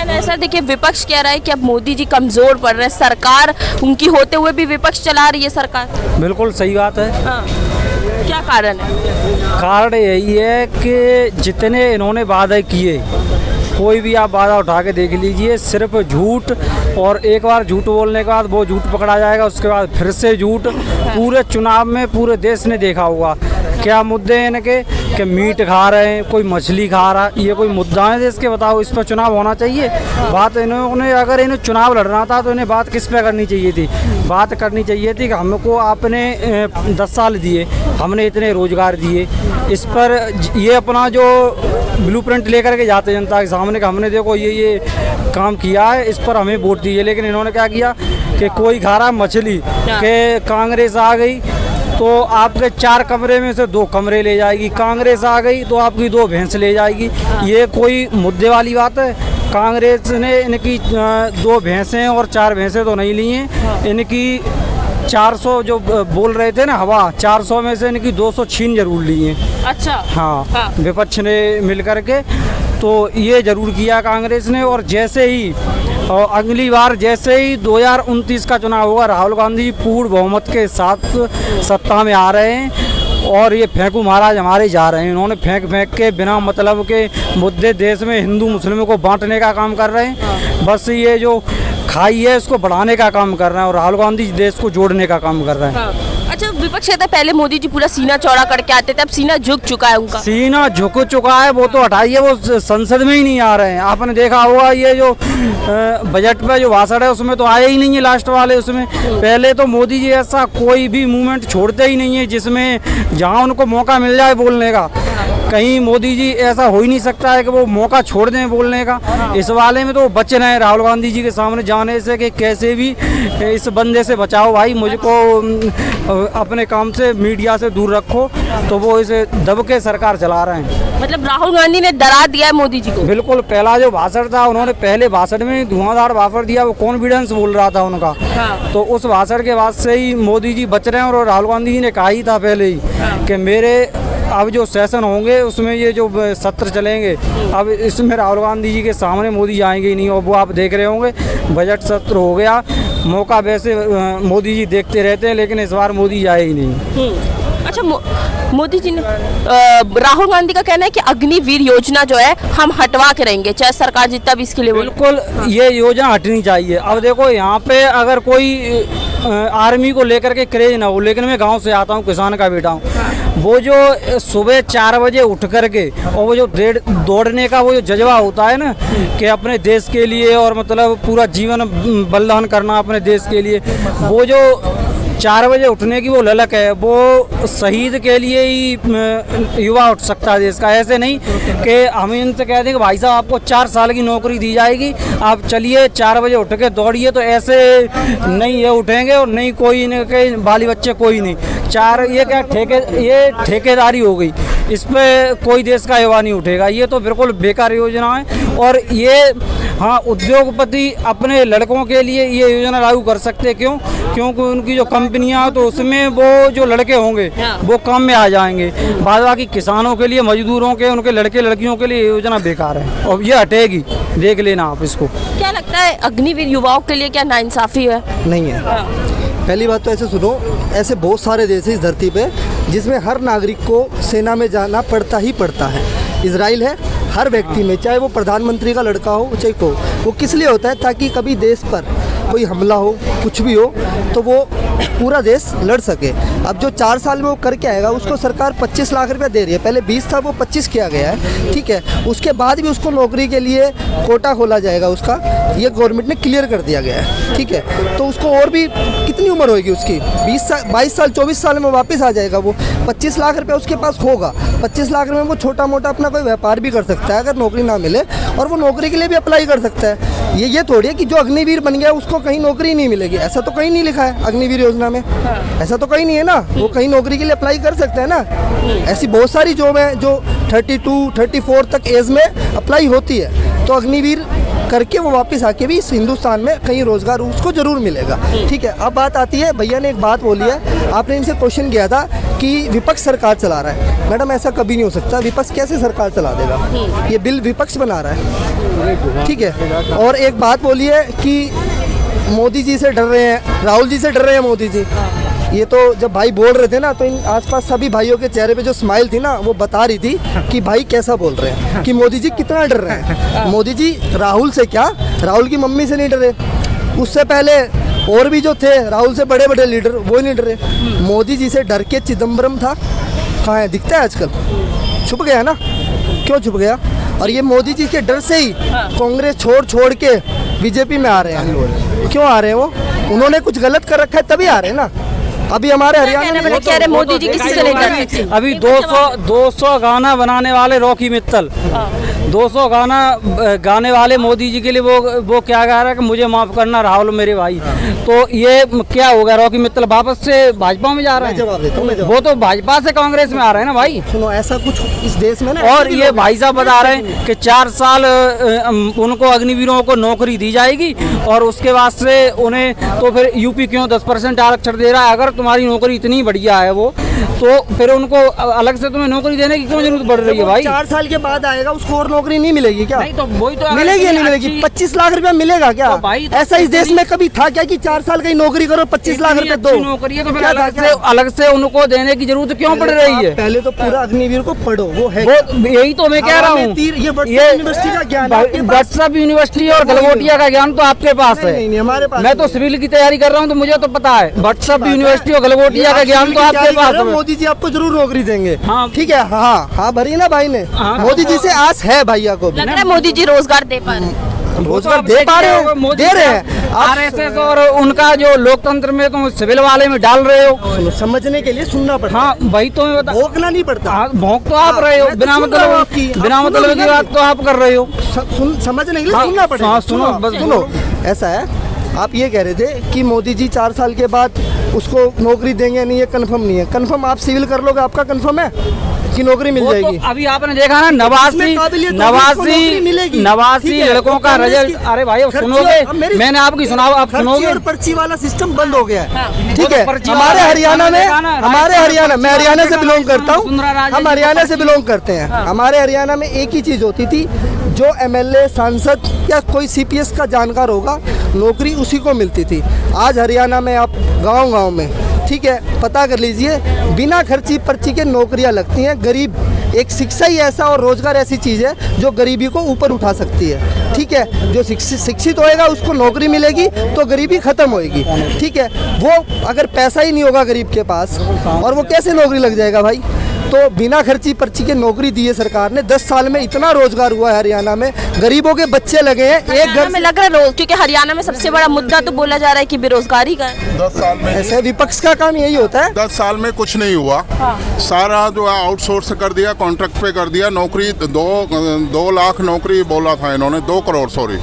ऐसा देखिए, विपक्ष कह रहा है कि अब मोदी जी कमजोर पड़ रहे हैं, सरकार उनकी होते हुए भी विपक्ष चला रही है सरकार। बिल्कुल सही बात है। हाँ, क्या कारण है? कारण यही है कि जितने इन्होंने वादे किए, कोई भी आप वादा उठा के देख लीजिए, सिर्फ झूठ। और एक बार झूठ बोलने के बाद वो झूठ पकड़ा जाएगा, उसके बाद फिर से झूठ। पूरे चुनाव में पूरे देश ने देखा होगा क्या मुद्दे हैं इनके, कि मीट खा रहे हैं, कोई मछली खा रहा है, ये कोई मुद्दा है देश के? बताओ, इस पर चुनाव होना चाहिए? बात इन्होंने, अगर इन्हें चुनाव लड़ना था तो इन्हें बात किस पे करनी चाहिए थी? बात करनी चाहिए थी कि हमको आपने 10 साल दिए, हमने इतने रोजगार दिए, इस पर ये अपना जो ब्लूप्रिंट लेकर के जाते जनता के सामने कि हमने देखो ये काम किया है, इस पर हमें वोट दीजिए। लेकिन इन्होंने क्या किया कि कोई खा रहा मछली, कि कांग्रेस आ गई तो आपके 4 कमरे में से 2 कमरे ले जाएगी, कांग्रेस आ गई तो आपकी 2 भैंस ले जाएगी। ये कोई मुद्दे वाली बात है? कांग्रेस ने इनकी 2 भैंसें और 4 भैंसें तो नहीं ली हैं, इनकी 400 जो बोल रहे थे ना हवा, 400 में से इनकी 200 छीन जरूर ली हैं। अच्छा। हाँ, विपक्ष ने मिल करके तो ये जरूर किया कांग्रेस ने। और जैसे ही अगली बार जैसे ही 2029 का चुनाव होगा, राहुल गांधी जी पूर्ण बहुमत के साथ सत्ता में आ रहे हैं और ये फेंकू महाराज हमारे जा रहे हैं। इन्होंने फेंक के बिना मतलब के मुद्दे देश में हिंदू मुस्लिमों को बांटने का काम कर रहे हैं। बस ये जो खाई है इसको बढ़ाने का काम कर रहे हैं और राहुल गांधी जी देश को जोड़ने का काम कर रहे हैं। हाँ। अच्छा, विपक्ष कहता है पहले मोदी जी पूरा सीना चौड़ा करके आते थे, अब सीना झुक चुका है उनका। सीना झुक चुका है, वो तो हटाइए, वो संसद में ही नहीं आ रहे हैं। आपने देखा होगा ये जो बजट पे जो भाषण है उसमें तो आए ही नहीं है लास्ट वाले उसमें। पहले तो मोदी जी ऐसा कोई भी मूवमेंट छोड़ते ही नहीं है जिसमें जहां उनको मौका मिल जाए बोलने का। कहीं मोदी जी ऐसा हो ही नहीं सकता है कि वो मौका छोड़ दें बोलने का। इस वाले में तो वो बच रहे हैं राहुल गांधी जी के सामने जाने से कि कैसे भी इस बंदे से बचाओ भाई, मुझको अपने काम से मीडिया से दूर रखो, तो वो इसे दब के सरकार चला रहे हैं। मतलब राहुल गांधी ने डरा दिया है मोदी जी को। बिल्कुल, पहला जो भाषण था उन्होंने पहले भाषण में धुआंधार भाषण दिया, वो कॉन्फिडेंस बोल रहा था उनका। हाँ। तो उस भाषण के बाद से ही मोदी जी बच रहे हैं। और राहुल गांधी जी ने कहा ही था पहले ही कि मेरे अब जो सेशन होंगे उसमें ये जो सत्र चलेंगे, अब इसमें राहुल गांधी जी के सामने मोदी जाएंगे ही नहीं। और वो आप देख रहे होंगे बजट सत्र हो गया, मौका वैसे मोदी जी देखते रहते हैं, लेकिन इस बार मोदी जाए ही नहीं। अच्छा, मोदी जी ने राहुल गांधी का कहना है कि अग्निवीर योजना जो है हम हटवा के रहेंगे, चाहे सरकार जितना भी इसके लिए बोले। बिल्कुल, ये योजना हटनी चाहिए। अब देखो यहाँ पे अगर कोई आर्मी को लेकर के क्रेज ना हो, लेकिन मैं गांव से आता हूँ, किसान का बेटा हूँ। वो जो सुबह 4 बजे उठ करके और वो जो दौड़ने का वो जो जज्बा होता है ना कि अपने देश के लिए और मतलब पूरा जीवन बलिदान करना अपने देश के लिए, वो जो 4 बजे उठने की वो ललक है, वो शहीद के लिए ही युवा उठ सकता है देश का। ऐसे नहीं कि हम इनसे कह दें कि भाई साहब आपको 4 साल की नौकरी दी जाएगी, आप चलिए 4 बजे उठ के दौड़िए, तो ऐसे नहीं ये उठेंगे और नहीं कोई इनके बाली बच्चे कोई नहीं। ये क्या ये ठेकेदारी हो गई, इस पर कोई देश का युवा नहीं उठेगा। ये तो बिल्कुल बेकार योजना है। और ये हाँ, उद्योगपति अपने लड़कों के लिए ये योजना लागू कर सकते हैं। क्यों? क्योंकि उनकी जो कंपनियां तो उसमें वो जो लड़के होंगे वो काम में आ जाएंगे। बाद बाकी किसानों के लिए, मजदूरों के, उनके लड़के लड़कियों के लिए योजना बेकार है और ये हटेगी, देख लेना आप इसको। क्या लगता है अग्निवीर युवाओं के लिए क्या नाइंसाफी है? नहीं है। पहली बात तो ऐसे सुनो, ऐसे बहुत सारे देश हैं इस धरती पे जिसमें हर नागरिक को सेना में जाना पड़ता ही पड़ता है। इजराइल है, हर व्यक्ति में, चाहे वो प्रधानमंत्री का लड़का हो चाहे को, वो किस लिए होता है? ताकि कभी देश पर कोई हमला हो, कुछ भी हो, तो वो पूरा देश लड़ सके। अब जो 4 साल में वो करके आएगा उसको सरकार 25 लाख रुपया दे रही है। पहले 20 था, वो 25 किया गया है, ठीक है। उसके बाद भी उसको नौकरी के लिए कोटा खोला जाएगा उसका, ये गवर्नमेंट ने क्लियर कर दिया गया है, ठीक है। तो उसको और भी कितनी उम्र होगी उसकी? 20 साल, 22 साल, 24 साल में वापस आ जाएगा वो। 25 लाख रुपया उसके पास होगा। 25 लाख रुपये में वो छोटा मोटा अपना कोई व्यापार भी कर सकता है अगर नौकरी ना मिले, और वो नौकरी के लिए भी अप्लाई कर सकता है। ये थोड़ी है कि जो अग्निवीर बन गया उसको कहीं नौकरी नहीं मिलेगी, ऐसा तो कहीं नहीं लिखा है अग्निवीर योजना में। ऐसा तो कहीं नहीं है ना, वो कहीं नौकरी के लिए अप्लाई कर सकते हैं ना। ऐसी बहुत सारी जॉब है जो 32, 34 तक एज में अप्लाई होती है, तो अग्निवीर करके वो वापस आके भी इस हिंदुस्तान में कहीं रोजगार उसको जरूर मिलेगा, ठीक है। अब बात आती है, भैया ने एक बात बोली है, आपने इनसे क्वेश्चन किया था कि विपक्ष सरकार चला रहा है। मैडम, ऐसा कभी नहीं हो सकता। विपक्ष कैसे सरकार चला देगा? ये बिल विपक्ष बना रहा है। ठीक है। और एक बात बोलिए कि मोदी जी से डर रहे हैं, राहुल जी से डर रहे हैं मोदी जी। ये तो जब भाई बोल रहे थे ना, तो इन आसपास सभी भाइयों के चेहरे पे जो स्माइल थी ना, वो बता रही थी कि भाई कैसा बोल रहे हैं, कि मोदी जी कितना डर रहे हैं। मोदी जी राहुल से क्या, राहुल की मम्मी से नहीं डरे, उससे पहले और भी जो थे राहुल से बड़े बड़े लीडर, वो नहीं डरे। मोदी जी से डर के चिदम्बरम था, कहाँ है, दिखता है आजकल, छुप गया ना, क्यों छुप गया? और ये मोदी जी के डर से ही कांग्रेस छोड़ छोड़ के बीजेपी में आ रहे हैं। क्यों आ रहे हैं वो? उन्होंने कुछ गलत कर रखा है तभी आ रहे हैं ना। अभी हमारे हरियाणा में कह रहे मोदी जी किसी से नहीं डर सकते। अभी 200 गाना बनाने वाले रॉकी मित्तल, 200 गाना गाने वाले मोदी जी के लिए वो क्या गा रहा है कि मुझे माफ करना राहुल मेरे भाई। तो ये क्या होगा, रॉकी मित्तल वापस से भाजपा में जा रहे जवाब देता हूं, मैं हैं? जवाब वो तो भाजपा से कांग्रेस में आ रहे हैं ना भाई। सुनो, ऐसा कुछ इस देश में ना, और ये भाई साहब बता रहे हैं कि 4 साल उनको अग्निवीरों को नौकरी दी जाएगी और उसके बाद से उन्हें, तो फिर यूपी क्यों 10% आरक्षण दे रहा है? अगर तुम्हारी नौकरी इतनी बढ़िया है वो, तो फिर उनको अलग से तुम्हें नौकरी देने की क्यों जरूरत पड़ रही है भाई? 4 साल के बाद आएगा, उसको और नौकरी नहीं मिलेगी क्या? नहीं तो वही तो, मिलेगी या नहीं मिलेगी? 25 लाख रुपया मिलेगा क्या? भाई ऐसा इस देश में कभी था क्या कि 4 साल की नौकरी करो 25 लाख रुपए दो? नौकरी है तो फिर क्या था, अलग से उनको देने की जरूरत क्यों पड़ रही है? पहले तो पूरा अग्निवीर को पढ़ो, वो है वो यही तो मैं कह रहा हूँ। ये यूनिवर्सिटी का ज्ञान है आपके पास? व्हाट्सएप यूनिवर्सिटी और गलगोटिया का ज्ञान तो आपके पास है। नहीं, हमारे पास मैं तो सिविल की तैयारी कर रहा हूँ तो मुझे तो पता है। व्हाट्सएप यूनिवर्सिटी और गलगोटिया का ज्ञान तो आपके पास है। मोदी जी आपको जरूर नौकरी देंगे। हाँ। ठीक है, हाँ भरी ना भाई ने। मोदी जी से आस है भैया को भी। लग रहा है मोदी जी रोजगार दे पा रहे हैं। रोजगार दे पा रहे हैं, दे रहे हैं। आरएसएस और उनका जो लोकतंत्र में तुम सिविल वाले में डाल रहे हो। समझने के लिए सुनना पड़ता है। हाँ वही तो मैं बता, भोंकना नहीं पड़ता। भोंक तो आप रहे हो, बिना मतलब की बात तो आप कर रहे हो। समझने के लिए सुनना पड़ेगा। सुनो, ऐसा है, आप ये कह रहे थे कि मोदी जी 4 साल के बाद उसको नौकरी देंगे, नहीं, ये कंफर्म नहीं है। कंफर्म आप सिविल कर लोगे, आपका कंफर्म है कि नौकरी मिल जाएगी? तो अभी आपने देखा ना, 89 लड़कों का रिजल्ट। अरे भाई सुनोगे, मैंने आपकी सुना, आप सुनोगे। और पर्ची वाला सिस्टम बंद हो गया है। ठीक है, हमारे हरियाणा में, मैं हरियाणा से बिलोंग करता हूँ, हम हरियाणा से बिलोंग करते हैं। हमारे हरियाणा में एक ही चीज होती थी, जो एमएलए, सांसद या कोई सीपीएस का जानकार होगा, नौकरी उसी को मिलती थी। आज हरियाणा में आप गांव-गांव में, ठीक है, पता कर लीजिए, बिना खर्ची पर्ची के नौकरियां लगती हैं। गरीब, एक शिक्षा ही ऐसा और रोजगार ऐसी चीज़ है जो गरीबी को ऊपर उठा सकती है। ठीक है, जो शिक्षित होएगा उसको नौकरी मिलेगी तो गरीबी खत्म होएगी। ठीक है, वो अगर पैसा ही नहीं होगा गरीब के पास, और वो कैसे नौकरी लग जाएगा भाई? तो बिना खर्ची पर्ची के नौकरी दी है सरकार ने। 10 साल में इतना रोजगार हुआ है हरियाणा में, गरीबों के बच्चे लगे हैं एक घर में। लग रहा है क्योंकि हरियाणा में सबसे बड़ा मुद्दा तो बोला जा रहा है कि बेरोजगारी का है। 10 साल में ऐसे विपक्ष का काम यही होता है। 10 साल में कुछ नहीं हुआ। सारा जो है आउटसोर्स कर दिया, कॉन्ट्रैक्ट पे कर दिया। नौकरी 2 लाख नौकरी बोला था इन्होंने, 2 करोड़ सॉरी,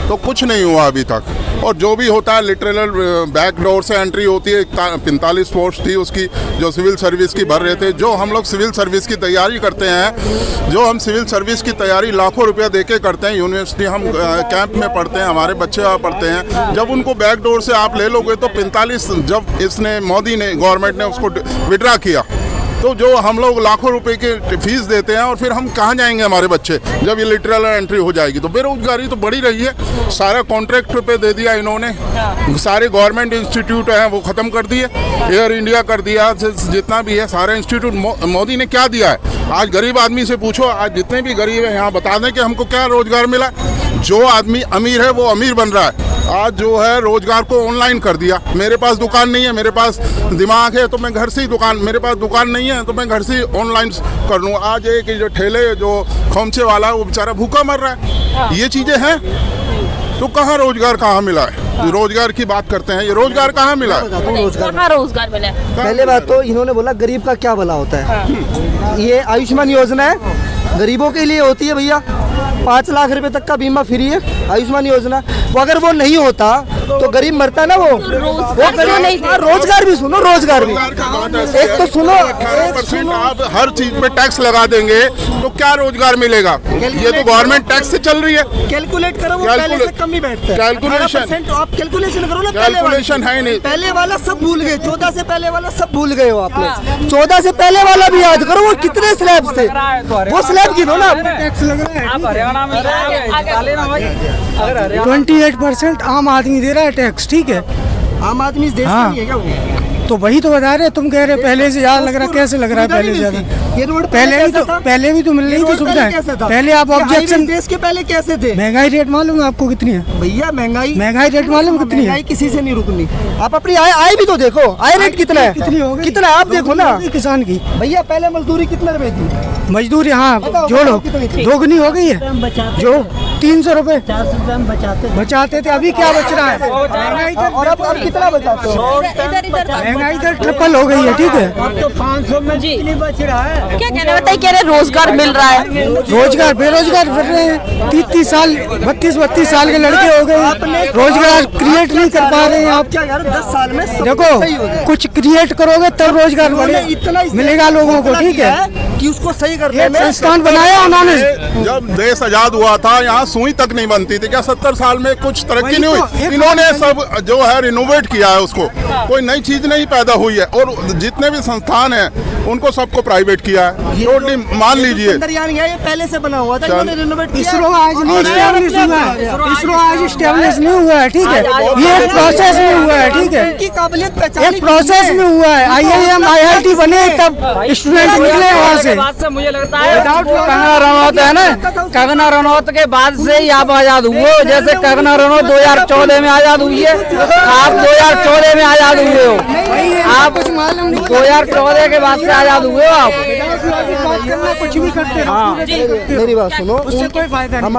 तो कुछ नहीं हुआ अभी तक। और जो भी होता है लिटरल बैक डोर से एंट्री होती है। 45 पोस्ट थी उसकी, जो सिविल सर्विस की भर रहे थे। जो हम लोग सिविल सर्विस की तैयारी करते हैं, जो हम सिविल सर्विस की तैयारी लाखों रुपया देके करते हैं, यूनिवर्सिटी हम कैंप में पढ़ते हैं, हमारे बच्चे वहाँ पढ़ते हैं। जब उनको बैक डोर से आप ले लोगे तो 45, जब इसने मोदी ने, गवर्नमेंट ने उसको विड्रा किया, तो जो हम लोग लाखों रुपए के फीस देते हैं, और फिर हम कहाँ जाएंगे हमारे बच्चे जब ये लिटरल एंट्री हो जाएगी? तो बेरोजगारी तो बढ़ी रही है। सारा कॉन्ट्रैक्ट पे दे दिया इन्होंने, सारे गवर्नमेंट इंस्टीट्यूट हैं वो ख़त्म कर दिए, एयर इंडिया कर दिया, जितना भी है सारे इंस्टीट्यूट। मोदी ने क्या दिया है? आज गरीब आदमी से पूछो, आज जितने भी गरीब हैं यहाँ बता दें कि हमको क्या रोजगार मिला। जो आदमी अमीर है वो अमीर बन रहा है। आज जो है रोजगार को ऑनलाइन कर दिया। मेरे पास दुकान नहीं है, मेरे पास दिमाग है तो मैं घर से ही दुकान, मेरे पास दुकान नहीं है तो मैं घर से ही ऑनलाइन कर लूँ। आज एक जो ठेले, जो खोमचे वाला है, वो बेचारा भूखा मर रहा है। ये चीज़ें हैं, तो कहाँ रोजगार कहाँ मिला है? रोजगार की बात करते हैं, ये रोजगार कहाँ मिला है? रोजगार मिला है। पहले बात तो इन्होंने बोला गरीब का क्या भला होता है। ये आयुष्मान योजना है, गरीबों के लिए होती है भैया। 5 लाख रुपए तक का बीमा फ्री है, आयुष्मान योजना। वो अगर वो नहीं होता तो गरीब मरता ना वो क्यों नहीं दे? रोजगार भी सुनो, रोजगार भी एक तो सुनो, 18% आप हर चीज पे टैक्स लगा देंगे तो क्या रोजगार मिलेगा? ये तो गवर्नमेंट टैक्स से चल रही है। कैलकुलेट करो, वो पहले से कम ही बैठता है। कैलकुलेशन तो आप कैलकुलेशन करो ना, कैलकुलेशन है नहीं। पहले वाला सब भूल गए, 14 से पहले वाला सब भूल गए हो आपने। 14 से पहले वाला भी याद करो, वो कितने स्लैब थे, वो स्लैब गिनो ना। टैक्स लग रहा है, आप हरियाणा में डाले ना भाई। 28% आम आदमी दे रहा है टैक्स, ठीक है। आम आदमी इस देश का हाँ। नहीं है क्या वो? तो वही तो बता रहे, तुम कह रहे पहले से ज्यादा लग रहा है, कैसे लग रहा है पहले से ज्यादा? ये रोड पहले भी तो मिल रही थी सुविधाएं। पहले आप ऑब्जेक्शन, देश के पहले कैसे थे? महंगाई रेट मालूम है आपको कितनी है? भैया महंगाई रेट मालूम कितनी है? महंगाई किसी से नहीं रुकनी। आप अपनी आय भी तो देखो, आय रेट कितना है, कितनी हो गई? कितना आप देखो ना किसान की भैया। पहले मजदूरी कितने रुपए थी? मजदूरी, हाँ जोड़ो, दोगुनी हो गई है जो 300 रुपए बचाते थे, अभी क्या बच रहा है? और अब कितना बचाते हो? महंगाई तो ट्रिपल हो गई है, ठीक है। तो 500 में जी बच रहा है। क्या कहना बताइए, कह रहे रोजगार मिल रहा है, रोजगार बेरोजगार फिर रहे हैं। 30 साल 32 साल के लड़के हो गए, रोजगार क्रिएट नहीं कर पा रहे हैं आप। क्या यार 10 साल में सब देखो, सही हो जाए। कुछ क्रिएट करोगे तब रोजगार बढ़े, इतना मिलेगा लोगों को, ठीक है। कि उसको सही करने एक में संस्थान बनाया उन्होंने। जब देश आजाद हुआ था यहाँ सुई तक नहीं बनती थी। क्या 70 साल में कुछ तरक्की नहीं हुई? इन्होंने सब जो है रिनोवेट किया है उसको, कोई नई चीज नहीं पैदा हुई है। और जितने भी संस्थान हैं उनको सबको प्राइवेट किया है। टोटली मान लीजिए चंद्रयान ये पहले से बना हुआ था, इन्होंने रिनोवेट किया। इसरो आज नहीं स्टेब्लिश हुआ है, इसरो आज स्टेब्लिश नहीं हुआ है, ठीक है। ये एक प्रोसेस में हुआ है, ठीक है। उनकी काबिलियत पहचानी एक प्रोसेस में हुआ है। IIM IIT बने तब स्टूडेंट निकले वहाँ से। बात से मुझे लगता है कंगना रनौत है ना, कंगना रनौत के बाद से ही आप आजाद हुए हो। जैसे कंगना रनौत 2014 में आजाद हुई है, आप 2014 में आजाद हुए हो। आप 2014 के बाद से आजाद हुए हो आप। कुछ भी करते रहो, मेरी बात सुनो, उससे कोई फायदा नहीं।